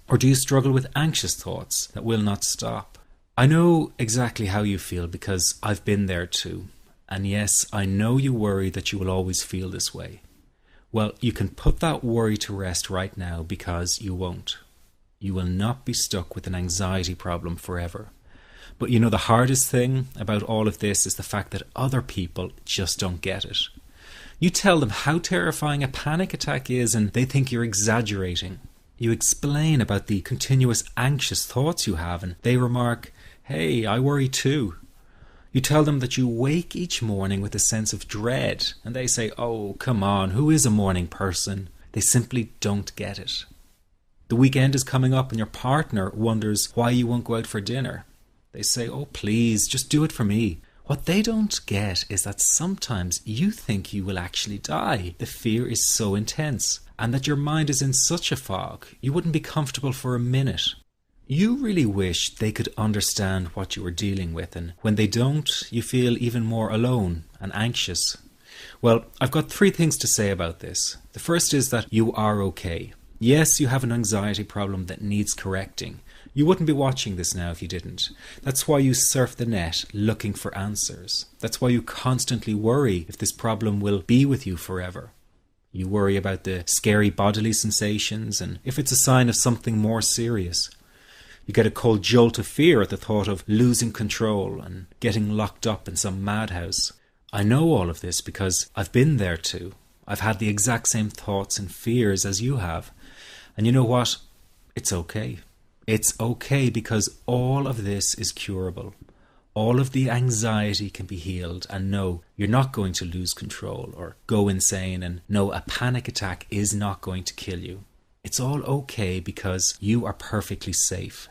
Or do you struggle with anxious thoughts that will not stop? I know exactly how you feel because I've been there too. And yes, I know you worry that you will always feel this way. Well, you can put that worry to rest right now because you won't. You will not be stuck with an anxiety problem forever. But you know, the hardest thing about all of this is the fact that other people just don't get it. You tell them how terrifying a panic attack is and they think you're exaggerating. You explain about the continuous anxious thoughts you have and they remark, "Hey, I worry too." You tell them that you wake each morning with a sense of dread and they say, "Oh, come on, who is a morning person?" They simply don't get it. The weekend is coming up and your partner wonders why you won't go out for dinner. They say, "Oh, please, just do it for me." What they don't get is that sometimes you think you will actually die. The fear is so intense, and that your mind is in such a fog, you wouldn't be comfortable for a minute. You really wish they could understand what you are dealing with, and when they don't, you feel even more alone and anxious. Well, I've got 3 things to say about this. The first is that you are okay. Yes, you have an anxiety problem that needs correcting. You wouldn't be watching this now if you didn't. That's why you surf the net looking for answers. That's why you constantly worry if this problem will be with you forever. You worry about the scary bodily sensations and if it's a sign of something more serious. You get a cold jolt of fear at the thought of losing control and getting locked up in some madhouse. I know all of this because I've been there too. I've had the exact same thoughts and fears as you have. And you know what? It's okay. It's okay because all of this is curable. All of the anxiety can be healed, and no, you're not going to lose control or go insane, and no, a panic attack is not going to kill you. It's all okay because you are perfectly safe.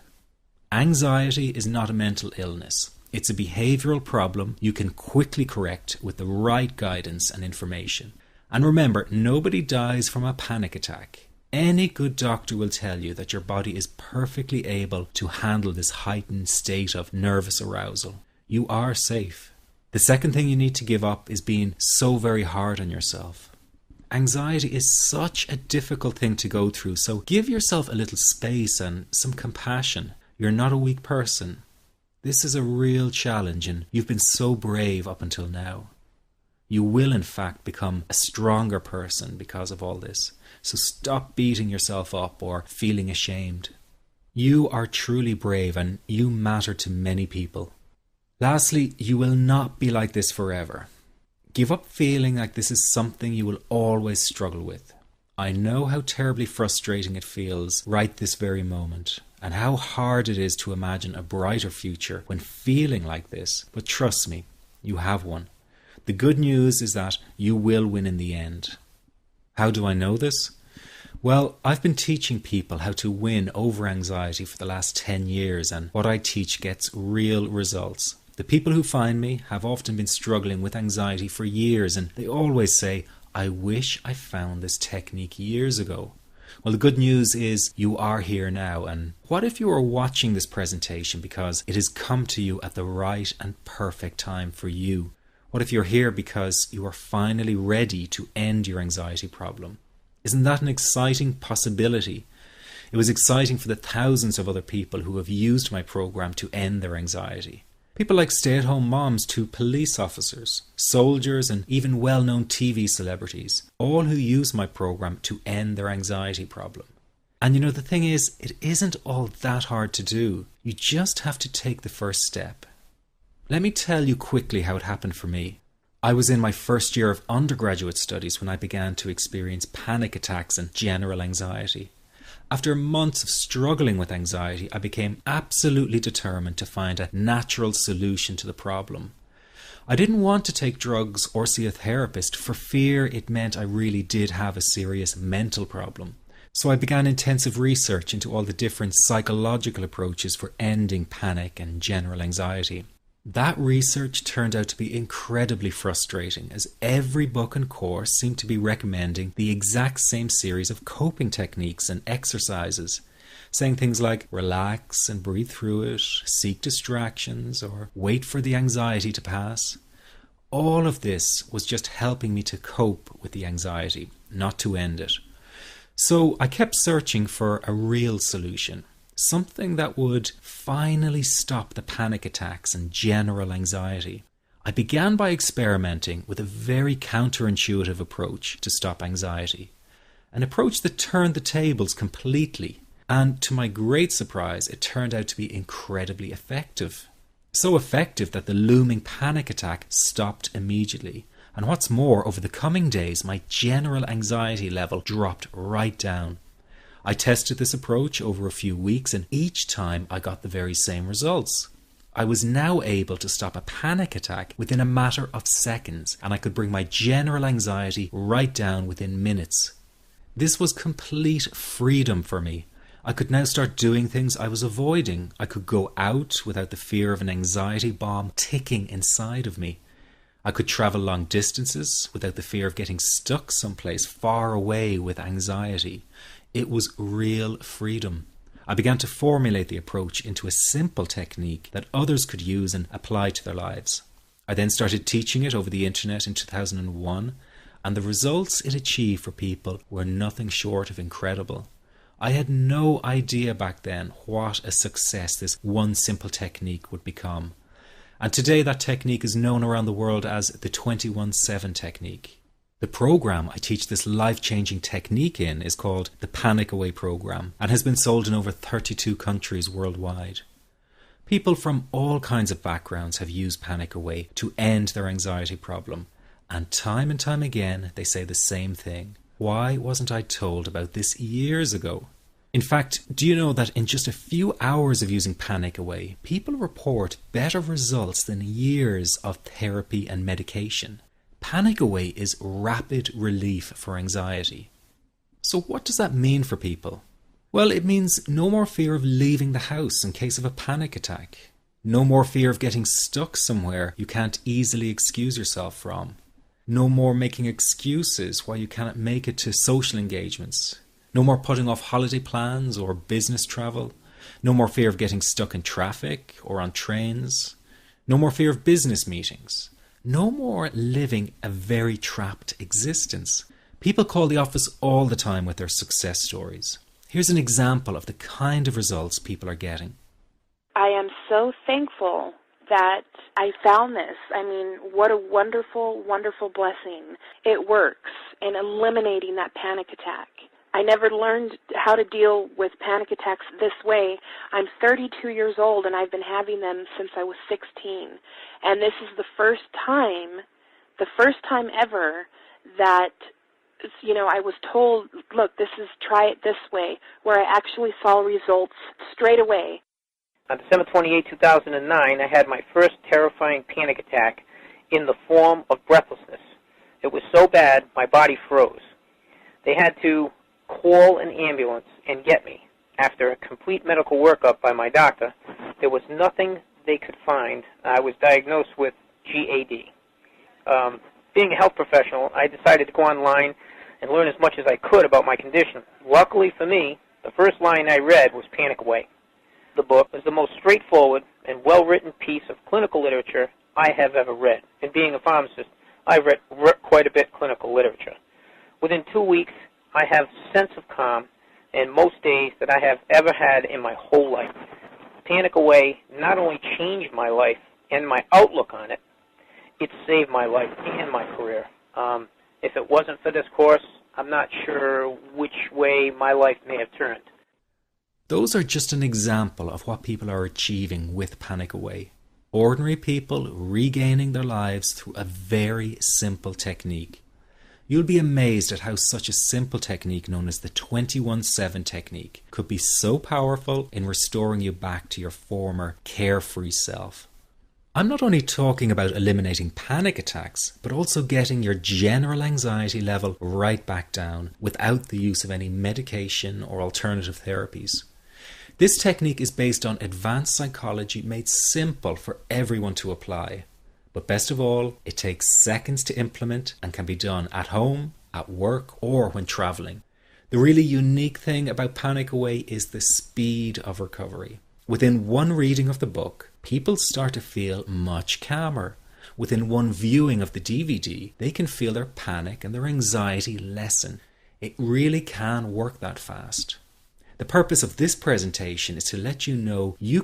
Anxiety is not a mental illness. It's a behavioral problem you can quickly correct with the right guidance and information. And remember, nobody dies from a panic attack. Any good doctor will tell you that your body is perfectly able to handle this heightened state of nervous arousal. You are safe. The second thing you need to give up is being so very hard on yourself. Anxiety is such a difficult thing to go through, so give yourself a little space and some compassion. You're not a weak person. This is a real challenge and you've been so brave up until now. You will in fact become a stronger person because of all this. So stop beating yourself up or feeling ashamed. You are truly brave and you matter to many people. Lastly, you will not be like this forever. Give up feeling like this is something you will always struggle with. I know how terribly frustrating it feels right this very moment, and how hard it is to imagine a brighter future when feeling like this, but trust me, you have one. The good news is that you will win in the end. How do I know this? Well, I've been teaching people how to win over anxiety for the last 10 years, and what I teach gets real results. The people who find me have often been struggling with anxiety for years, and they always say, "I wish I found this technique years ago." Well, the good news is you are here now, and what if you are watching this presentation because it has come to you at the right and perfect time for you? What if you're here because you are finally ready to end your anxiety problem? Isn't that an exciting possibility? It was exciting for the thousands of other people who have used my program to end their anxiety. People like stay-at-home moms to police officers, soldiers, and even well-known TV celebrities, all who use my program to end their anxiety problem. And you know, the thing is, it isn't all that hard to do. You just have to take the first step. Let me tell you quickly how it happened for me. I was in my first year of undergraduate studies when I began to experience panic attacks and general anxiety. After months of struggling with anxiety, I became absolutely determined to find a natural solution to the problem. I didn't want to take drugs or see a therapist for fear it meant I really did have a serious mental problem. So I began intensive research into all the different psychological approaches for ending panic and general anxiety. That research turned out to be incredibly frustrating, as every book and course seemed to be recommending the exact same series of coping techniques and exercises, saying things like relax and breathe through it, seek distractions, or wait for the anxiety to pass. All of this was just helping me to cope with the anxiety, not to end it. So I kept searching for a real solution, something that would finally stop the panic attacks and general anxiety. I began by experimenting with a very counterintuitive approach to stop anxiety, an approach that turned the tables completely, and to my great surprise, it turned out to be incredibly effective. So effective that the looming panic attack stopped immediately. And what's more, over the coming days, my general anxiety level dropped right down. I tested this approach over a few weeks, and each time I got the very same results. I was now able to stop a panic attack within a matter of seconds, and I could bring my general anxiety right down within minutes. This was complete freedom for me. I could now start doing things I was avoiding. I could go out without the fear of an anxiety bomb ticking inside of me. I could travel long distances without the fear of getting stuck someplace far away with anxiety. It was real freedom. I began to formulate the approach into a simple technique that others could use and apply to their lives. I then started teaching it over the internet in 2001, and the results it achieved for people were nothing short of incredible. I had no idea back then what a success this one simple technique would become. And today that technique is known around the world as the 21-7 technique. The program I teach this life-changing technique in is called the Panic Away program and has been sold in over 32 countries worldwide. People from all kinds of backgrounds have used Panic Away to end their anxiety problem. And time again they say the same thing. Why wasn't I told about this years ago? In fact, do you know that in just a few hours of using Panic Away, people report better results than years of therapy and medication? Panic Away is rapid relief for anxiety. So what does that mean for people? Well, it means no more fear of leaving the house in case of a panic attack. No more fear of getting stuck somewhere you can't easily excuse yourself from. No more making excuses why you cannot make it to social engagements. No more putting off holiday plans or business travel. No more fear of getting stuck in traffic or on trains. No more fear of business meetings. No more living a very trapped existence. People call the office all the time with their success stories. Here's an example of the kind of results people are getting. I am so thankful that I found this. I mean, what a wonderful, wonderful blessing. It works in eliminating that panic attack. I never learned how to deal with panic attacks this way. I'm 32 years old and I've been having them since I was 16. And this is the first time ever that, I was told, look, try it this way, where I actually saw results straight away. On December 28, 2009, I had my first terrifying panic attack in the form of breathlessness. It was so bad, my body froze. They had to call an ambulance and get me. After a complete medical workup by my doctor, there was nothing they could find. I was diagnosed with GAD. Being a health professional, I decided to go online and learn as much as I could about my condition. Luckily for me, the first line I read was Panic Away. The book was the most straightforward and well-written piece of clinical literature I have ever read. And being a pharmacist, I've read quite a bit of clinical literature. Within 2 weeks, I have a sense of calm in most days that I have ever had in my whole life. Panic Away not only changed my life and my outlook on it, it saved my life and my career. If it wasn't for this course, I'm not sure which way my life may have turned. Those are just an example of what people are achieving with Panic Away. Ordinary people regaining their lives through a very simple technique. You'll be amazed at how such a simple technique known as the 21-7 technique could be so powerful in restoring you back to your former carefree self. I'm not only talking about eliminating panic attacks, but also getting your general anxiety level right back down without the use of any medication or alternative therapies. This technique is based on advanced psychology made simple for everyone to apply. But best of all, it takes seconds to implement and can be done at home, at work, or when traveling. The really unique thing about Panic Away is the speed of recovery. Within one reading of the book, people start to feel much calmer. Within one viewing of the DVD, they can feel their panic and their anxiety lessen. It really can work that fast. The purpose of this presentation is to let you know you